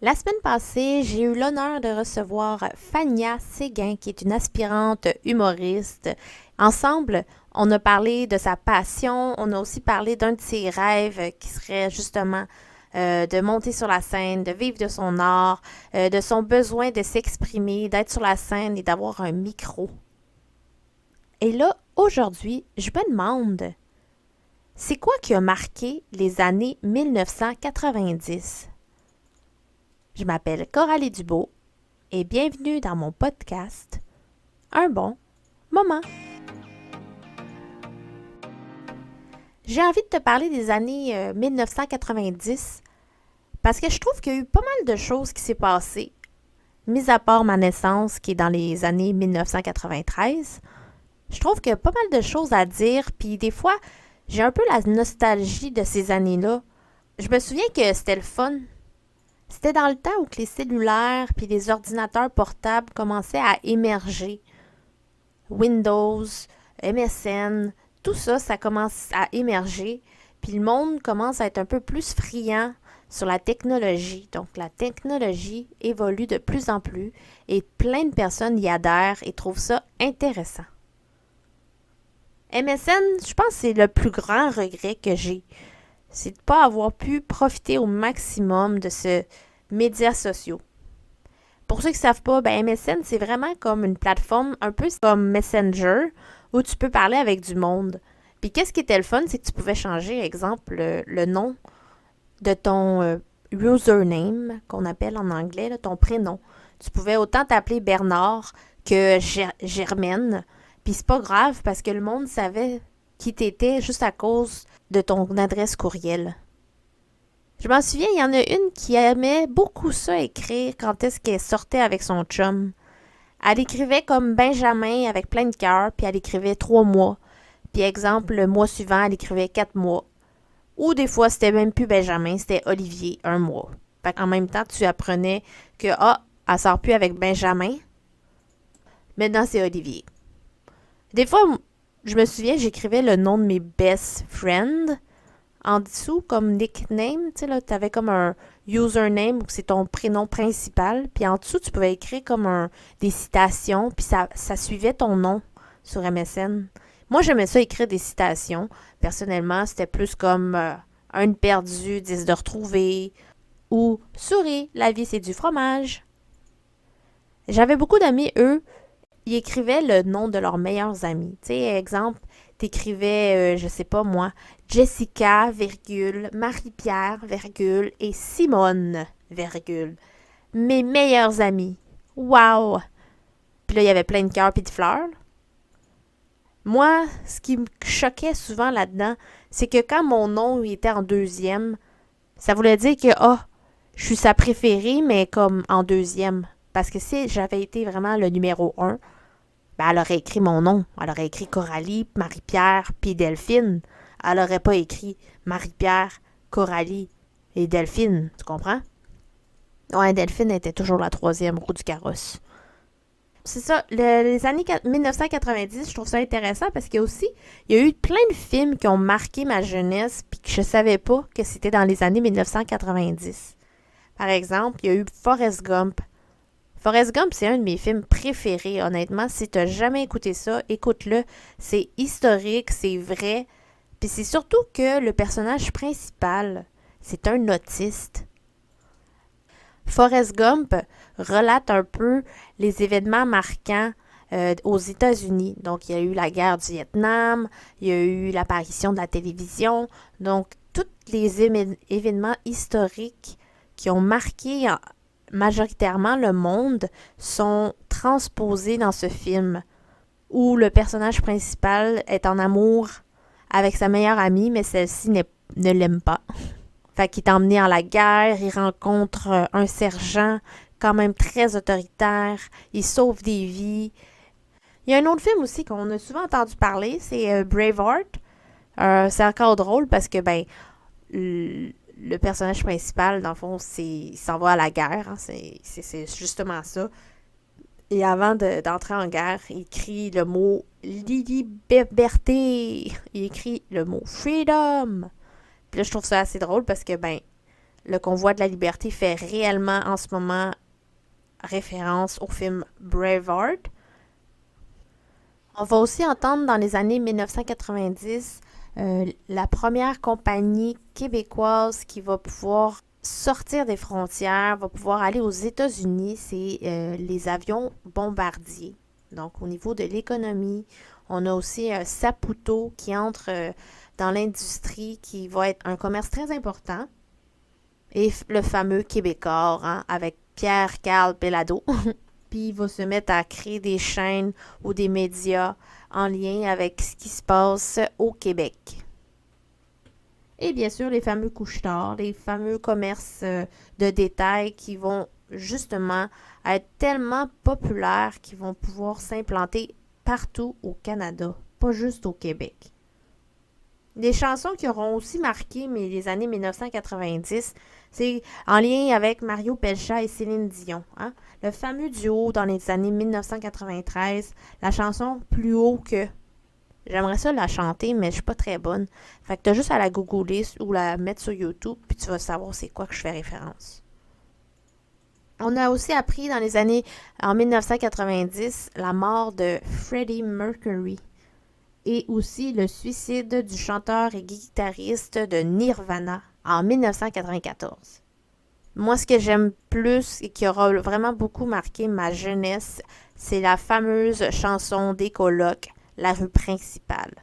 La semaine passée, j'ai eu l'honneur de recevoir Fania Séguin, qui est une aspirante humoriste. Ensemble, on a parlé de sa passion, on a aussi parlé d'un de ses rêves qui serait justement de monter sur la scène, de vivre de son art, de son besoin de s'exprimer, d'être sur la scène et d'avoir un micro. Et là, aujourd'hui, je me demande, c'est quoi qui a marqué les années 1990? Je m'appelle Coralie Dubo et bienvenue dans mon podcast Un bon moment. J'ai envie de te parler des années 1990 parce que je trouve qu'il y a eu pas mal de choses qui s'est passées, mis à part ma naissance qui est dans les années 1993. Je trouve qu'il y a pas mal de choses à dire, puis des fois, j'ai un peu la nostalgie de ces années-là. Je me souviens que c'était le fun. C'était dans le temps où les cellulaires puis les ordinateurs portables commençaient à émerger. Windows, MSN, tout ça, ça commence à émerger. Puis le monde commence à être un peu plus friand sur la technologie. Donc la technologie évolue de plus en plus et plein de personnes y adhèrent et trouvent ça intéressant. MSN, je pense que c'est le plus grand regret que j'ai. C'est de ne pas avoir pu profiter au maximum de ce médias sociaux. Pour ceux qui ne savent pas, ben MSN, c'est vraiment comme une plateforme un peu comme Messenger où tu peux parler avec du monde. Puis qu'est-ce qui était le fun, c'est que tu pouvais changer, exemple, le nom de ton username, qu'on appelle en anglais, là, ton prénom. Tu pouvais autant t'appeler Bernard que Germaine. Puis c'est pas grave parce que le monde savait qui t'étais juste à cause de ton adresse courriel. Je m'en souviens, il y en a une qui aimait beaucoup ça écrire quand est-ce qu'elle sortait avec son chum. Elle écrivait comme Benjamin avec plein de cœurs, puis elle écrivait 3 mois. Puis exemple, le mois suivant, elle écrivait 4 mois. Ou des fois, c'était même plus Benjamin, c'était Olivier, 1 mois. Fait qu'en même temps, tu apprenais que, elle sort plus avec Benjamin. Maintenant, c'est Olivier. Des fois, je me souviens, j'écrivais le nom de mes best friends en dessous comme nickname, tu sais, là, tu avais comme un username où c'est ton prénom principal, puis en dessous, tu pouvais écrire comme des citations, puis ça suivait ton nom sur MSN. Moi, j'aimais ça écrire des citations. Personnellement, c'était plus comme un de perdu, 10 de retrouvé, ou souris, la vie c'est du fromage. J'avais beaucoup d'amis, eux, ils écrivaient le nom de leurs meilleurs amis. Tu sais, exemple, t'écrivais, je sais pas moi, Jessica, virgule, Marie-Pierre, virgule, et Simone, virgule. Mes meilleurs amis. Wow! Puis là, il y avait plein de cœurs puis de fleurs. Moi, ce qui me choquait souvent là-dedans, c'est que quand mon nom était en deuxième, ça voulait dire que, je suis sa préférée, mais comme en deuxième. Parce que si j'avais été vraiment le numéro un, ben, elle aurait écrit mon nom. Elle aurait écrit Coralie, Marie-Pierre, puis Delphine. Elle aurait pas écrit Marie-Pierre, Coralie et Delphine. Tu comprends? Ouais, Delphine était toujours la troisième roue du carrosse. C'est ça, les années 1990, je trouve ça intéressant parce qu'il y a aussi, il y a eu plein de films qui ont marqué ma jeunesse puis que je savais pas que c'était dans les années 1990. Par exemple, il y a eu Forrest Gump. Forrest Gump, c'est un de mes films préférés, honnêtement. Si tu n'as jamais écouté ça, écoute-le. C'est historique, c'est vrai. Puis c'est surtout que le personnage principal, c'est un autiste. Forrest Gump relate un peu les événements marquants aux États-Unis. Donc, il y a eu la guerre du Vietnam, il y a eu l'apparition de la télévision. Donc, tous les événements historiques qui ont marqué majoritairement le monde sont transposés dans ce film où le personnage principal est en amour avec sa meilleure amie, mais celle-ci ne l'aime pas. Fait qu'il est emmené à la guerre, il rencontre un sergent quand même très autoritaire, il sauve des vies. Il y a un autre film aussi qu'on a souvent entendu parler, c'est Braveheart. C'est encore drôle parce que ben le personnage principal, dans le fond, il s'en va à la guerre. Hein, c'est justement ça. Et avant d'entrer en guerre, il crie le mot liberté. Il écrit le mot freedom. Puis là, je trouve ça assez drôle parce que, ben, le convoi de la liberté fait réellement en ce moment référence au film Braveheart. On va aussi entendre dans les années 1990 la première compagnie québécoise qui va pouvoir sortir des frontières, va pouvoir aller aux États-Unis, c'est les avions bombardiers. Donc au niveau de l'économie, on a aussi Saputo qui entre dans l'industrie, qui va être un commerce très important. Et le fameux Québécois, hein, avec Pierre-Carl Pellado. Puis il va se mettre à créer des chaînes ou des médias en lien avec ce qui se passe au Québec. Et bien sûr, les fameux couche-tard, les fameux commerces de détail qui vont justement être tellement populaires qu'ils vont pouvoir s'implanter partout au Canada, pas juste au Québec. Des chansons qui auront aussi marqué les années 1990, c'est en lien avec Mario Pelcha et Céline Dion. Hein? Le fameux duo dans les années 1993, la chanson Plus haut que. J'aimerais ça la chanter, mais je suis pas très bonne. Fait que t'as juste à la googler ou la mettre sur YouTube, puis tu vas savoir c'est quoi que je fais référence. On a aussi appris dans les années, en 1990, la mort de Freddie Mercury et aussi le suicide du chanteur et guitariste de Nirvana en 1994. Moi, ce que j'aime plus et qui aura vraiment beaucoup marqué ma jeunesse, c'est la fameuse chanson des colocs, La rue principale.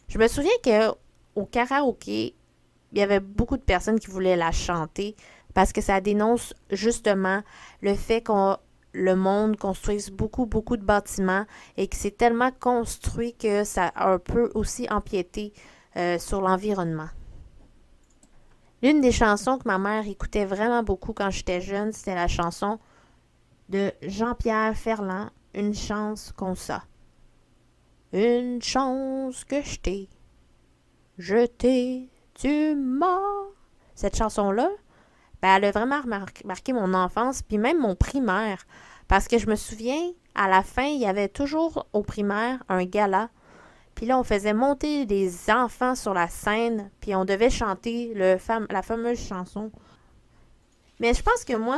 Je me souviens qu'au karaoké, il y avait beaucoup de personnes qui voulaient la chanter parce que ça dénonce justement le fait qu'on le monde construise beaucoup, beaucoup de bâtiments et que c'est tellement construit que ça a un peu aussi empiété sur l'environnement. L'une des chansons que ma mère écoutait vraiment beaucoup quand j'étais jeune, c'était la chanson de Jean-Pierre Ferland, Une chance qu'on ça. Une chance que je t'ai, tu m'as. Cette chanson-là, ben, elle a vraiment marqué mon enfance, puis même mon primaire. Parce que je me souviens, à la fin, il y avait toujours au primaire un gala. Puis là, on faisait monter des enfants sur la scène, puis on devait chanter la fameuse chanson. Mais je pense que moi,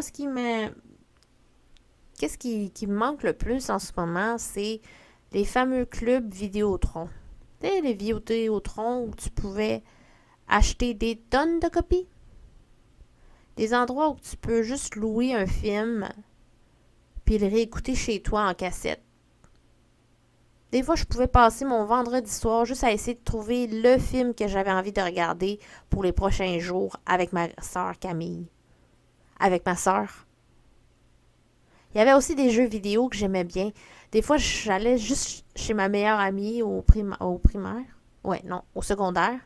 Qu'est-ce qui me manque le plus en ce moment, c'est les fameux clubs Vidéotron. Tu sais, les Vidéotron où tu pouvais acheter des tonnes de copies. Des endroits où tu peux juste louer un film puis le réécouter chez toi en cassette. Des fois, je pouvais passer mon vendredi soir juste à essayer de trouver le film que j'avais envie de regarder pour les prochains jours avec ma sœur Camille. Avec ma sœur. Il y avait aussi des jeux vidéo que j'aimais bien. Des fois, j'allais juste chez ma meilleure amie au primaire. Ouais, non, au secondaire.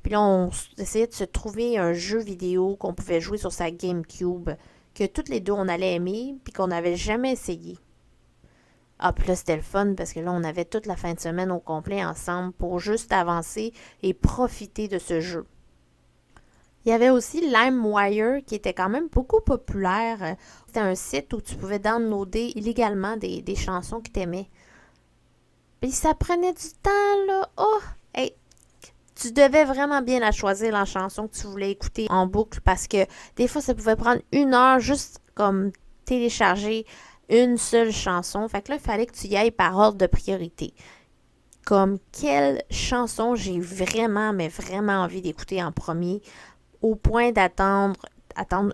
Puis là, on essayait de se trouver un jeu vidéo qu'on pouvait jouer sur sa GameCube, que toutes les deux, on allait aimer, puis qu'on n'avait jamais essayé. Ah, puis là, c'était le fun, parce que là, on avait toute la fin de semaine au complet ensemble pour juste avancer et profiter de ce jeu. Il y avait aussi LimeWire qui était quand même beaucoup populaire. C'était un site où tu pouvais downloader illégalement des chansons que t'aimais. Puis ça prenait du temps, là. Oh! Hey! Tu devais vraiment bien la choisir, la chanson que tu voulais écouter en boucle, parce que des fois, ça pouvait prendre 1 heure juste comme télécharger une seule chanson. Fait que là, il fallait que tu y ailles par ordre de priorité. Comme quelle chanson j'ai vraiment, mais vraiment envie d'écouter en premier, au point attendre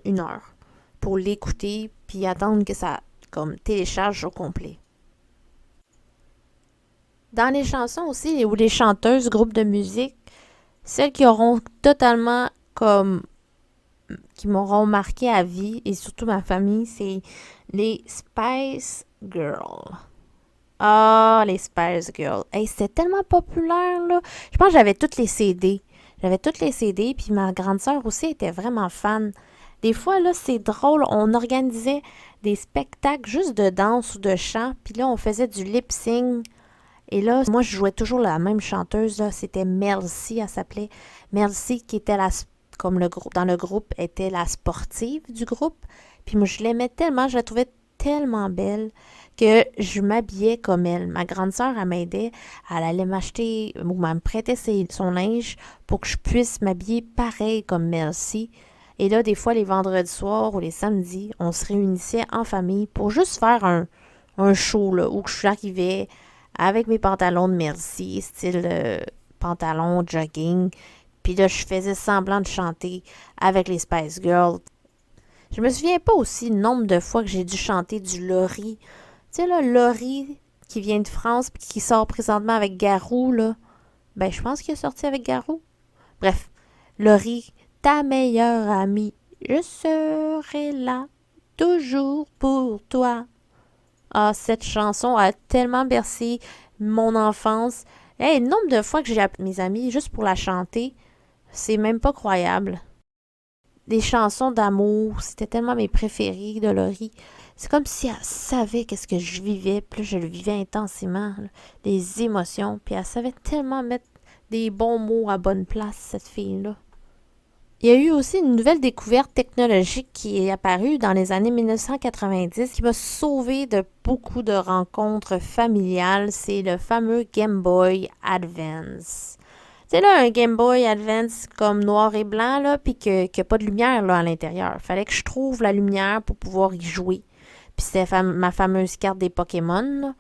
1 heure pour l'écouter, puis attendre que ça comme télécharge au complet. Dans les chansons aussi, ou les chanteuses, groupes de musique, celles qui auront totalement comme qui m'auront marqué à vie, et surtout ma famille, c'est les Spice Girls. Ah, les Spice Girls. Hey, c'était tellement populaire, là. Je pense que j'avais toutes les CD. J'avais toutes les CD, puis ma grande sœur aussi était vraiment fan. Des fois, là, c'est drôle, on organisait des spectacles juste de danse ou de chant, puis là, on faisait du lip-sync. Et là, moi, je jouais toujours la même chanteuse, là, c'était Mel C, elle s'appelait. Mel C, qui était comme le groupe, dans le groupe, était la sportive du groupe. Puis moi, je l'aimais tellement, je la trouvais tellement belle que je m'habillais comme elle. Ma grande sœur, elle m'aidait, elle allait m'acheter ou me prêtait son linge pour que je puisse m'habiller pareil comme Mel C. Et là, des fois, les vendredis soirs ou les samedis, on se réunissait en famille pour juste faire un show, là, où j'arrivais avec mes pantalons de Merci, style pantalon, jogging. Puis là, je faisais semblant de chanter avec les Spice Girls. Je me souviens pas aussi le nombre de fois que j'ai dû chanter du Laurie. Tu sais, là, Laurie qui vient de France puis qui sort présentement avec Garou, là. Ben, je pense qu'il est sorti avec Garou. Bref, Laurie, ta meilleure amie, je serai là, toujours pour toi. Ah, cette chanson a tellement bercé mon enfance. Hey, le nombre de fois que j'ai appelé mes amis juste pour la chanter, c'est même pas croyable. Des chansons d'amour, c'était tellement mes préférées de Laurie. C'est comme si elle savait qu'est-ce que je vivais, puis là, je le vivais intensément, là, les émotions, puis elle savait tellement mettre des bons mots à bonne place, cette fille-là. Il y a eu aussi une nouvelle découverte technologique qui est apparue dans les années 1990 qui m'a sauvé de beaucoup de rencontres familiales. C'est le fameux Game Boy Advance. C'est là un Game Boy Advance comme noir et blanc, là, puis qu'il n'y a pas de lumière là, à l'intérieur. Il fallait que je trouve la lumière pour pouvoir y jouer. Puis c'était ma fameuse carte des Pokémon, là,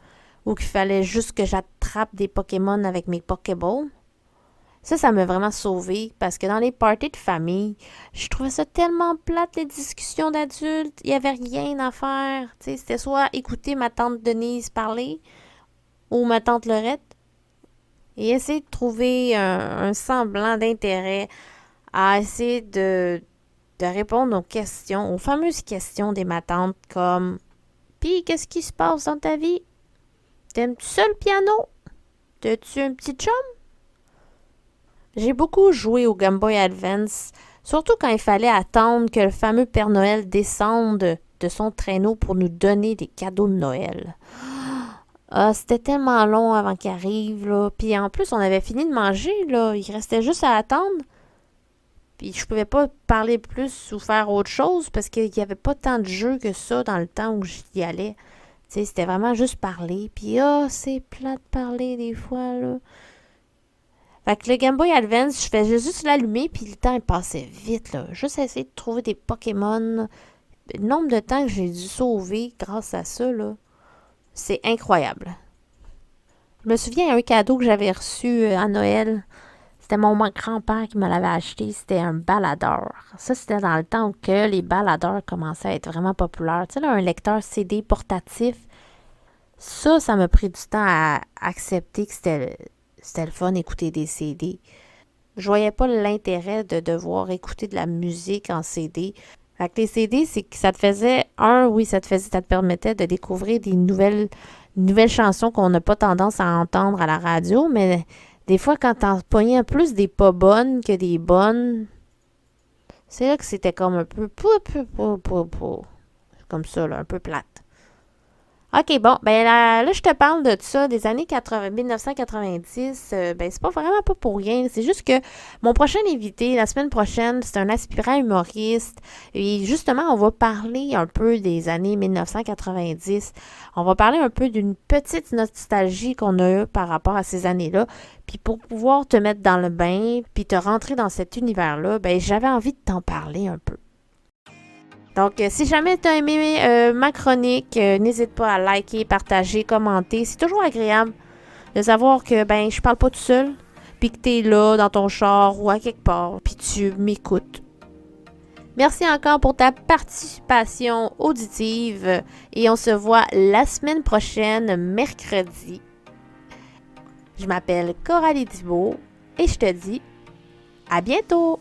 où il fallait juste que j'attrape des Pokémon avec mes Pokéballs. Ça m'a vraiment sauvée parce que dans les parties de famille, je trouvais ça tellement plate, les discussions d'adultes. Il n'y avait rien à faire. Tu sais, c'était soit écouter ma tante Denise parler ou ma tante Lorette et essayer de trouver un semblant d'intérêt à essayer de répondre aux questions, aux fameuses questions des ma tante comme Puis, qu'est-ce qui se passe dans ta vie? T'aimes-tu ça le piano? T'as-tu un petit chum? J'ai beaucoup joué au Game Boy Advance, surtout quand il fallait attendre que le fameux Père Noël descende de son traîneau pour nous donner des cadeaux de Noël. Ah, c'était tellement long avant qu'il arrive, là. Puis en plus, on avait fini de manger, là. Il restait juste à attendre. Puis je pouvais pas parler plus ou faire autre chose parce qu'il n'y avait pas tant de jeux que ça dans le temps où j'y allais. Tu sais, c'était vraiment juste parler. Puis c'est plat de parler des fois, là. Fait que le Game Boy Advance, je faisais juste l'allumer, puis le temps il passait vite, là. Juste essayer de trouver des Pokémon. Le nombre de temps que j'ai dû sauver grâce à ça, là, c'est incroyable. Je me souviens d'un cadeau que j'avais reçu à Noël. C'était mon grand-père qui me l'avait acheté. C'était un baladeur. Ça, c'était dans le temps où que les baladeurs commençaient à être vraiment populaires. Tu sais, là, un lecteur CD portatif. Ça m'a pris du temps à accepter que c'était le fun d'écouter des CD. Je voyais pas l'intérêt de devoir écouter de la musique en CD. Fait que les CD, c'est que ça te faisait, ça te permettait de découvrir des nouvelles chansons qu'on n'a pas tendance à entendre à la radio, mais des fois, quand t'en pognais plus des pas bonnes que des bonnes, c'est là que c'était comme un peu, comme ça, là, un peu plate. OK, bon, ben là, je te parle de ça, des années 1990. Ben, c'est pas vraiment pas pour rien. C'est juste que mon prochain invité, la semaine prochaine, c'est un aspirant humoriste. Et justement, on va parler un peu des années 1990. On va parler un peu d'une petite nostalgie qu'on a eue par rapport à ces années-là. Puis pour pouvoir te mettre dans le bain, puis te rentrer dans cet univers-là, ben, j'avais envie de t'en parler un peu. Donc, si jamais tu as aimé ma chronique, n'hésite pas à liker, partager, commenter. C'est toujours agréable de savoir que je parle pas tout seul, puis que tu es là dans ton char ou à quelque part, puis tu m'écoutes. Merci encore pour ta participation auditive et on se voit la semaine prochaine, mercredi. Je m'appelle Coralie Thibault et je te dis à bientôt!